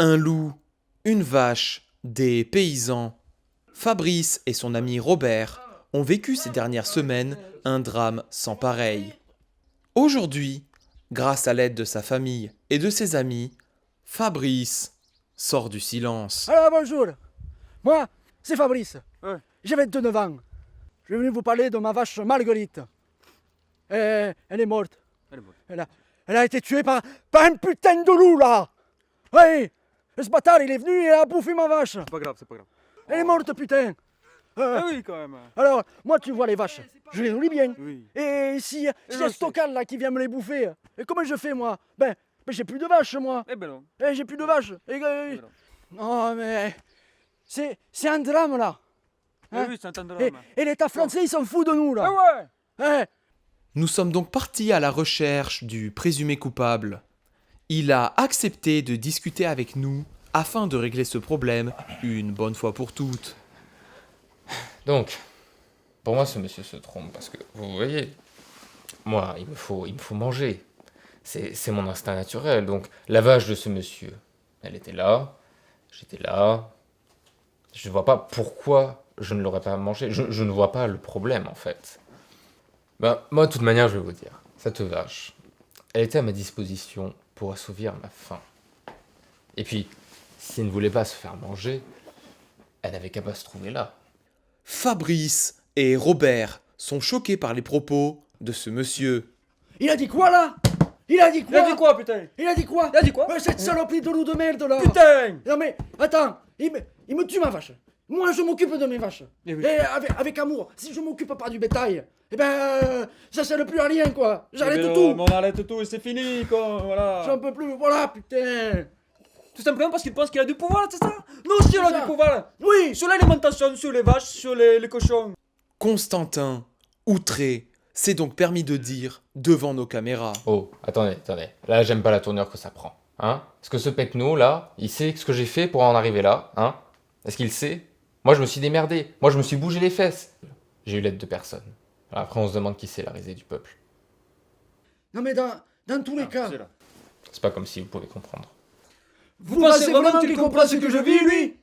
Un loup, une vache, des paysans. Fabrice et son ami Robert ont vécu ces dernières semaines un drame sans pareil. Aujourd'hui, grâce à l'aide de sa famille et de ses amis, Fabrice sort du silence. Alors bonjour, moi c'est Fabrice, Ouais. j'ai 29 ans. Je vais venir vous parler de ma vache Marguerite. Elle est morte. Elle est morte. Elle a été tuée par un putain de loup là. Oui, ce bâtard il est venu et il a bouffé ma vache. C'est pas grave, c'est pas grave. Elle est morte putain. Ah oui, quand même. Alors, moi tu vois les vaches, je les nourris bien. Oui. Et si y a je ce sais. tocal là qui vient me les bouffer, et comment je fais moi? Ben j'ai plus de vaches moi. Eh ben non. J'ai plus de vaches. Eh ben non. Non mais c'est un drame là. Eh Hein? oui, c'est un Et, drame. et l'État français, ils s'en foutent de nous, là. Ah ouais. Eh, Nous sommes donc partis à la recherche du présumé coupable. Il a accepté de discuter avec nous afin de régler ce problème une bonne fois pour toutes. Donc, pour moi, ce monsieur se trompe parce que, vous voyez, moi, il me faut manger. C'est mon instinct naturel. Donc, la vache de ce monsieur, elle était là, j'étais là. Je ne vois pas pourquoi je ne l'aurais pas mangé. Je ne vois pas le problème, en fait. Ben, moi, de toute manière, je vais vous dire, cette vache, elle était à ma disposition pour assouvir ma faim. Et puis, si elle ne voulait pas se faire manger, elle n'avait qu'à pas se trouver là. Fabrice et Robert sont choqués par les propos de ce monsieur. il a dit quoi, là? Il a dit quoi? Il a dit quoi, putain? Il a dit quoi? Il a dit quoi? Cette saloperie de loup de merde, là. Putain! Non, mais, attends, il me tue ma vache. Moi, je m'occupe de mes vaches. Eh oui. Et avec amour. Si je m'occupe pas du bétail, eh ben, ça sert plus à rien, quoi. J'arrête Eh ben tout. non, mais on arrête tout et c'est fini, quoi. Voilà. J'en peux plus. Voilà, putain. Tout simplement parce qu'il pense qu'il a du pouvoir, c'est ça? Nous aussi, on a ça. du pouvoir. Oui. Sur l'alimentation, sur les vaches, sur les cochons. Constantin, outré, s'est donc permis de dire devant nos caméras. Oh, attendez. Là, j'aime pas la tournure que ça prend. Hein? Est-ce que ce pecno, là, il sait ce que j'ai fait pour en arriver là? Hein? Est-ce qu'il sait? Moi, je me suis démerdé. Moi, je me suis bougé les fesses. J'ai eu l'aide de personne. Alors après, on se demande qui c'est la risée du peuple. Non, mais dans tous les cas, C'est là. C'est pas comme si vous pouvez comprendre. vous pensez vraiment qu'il comprend ce que je vis, lui?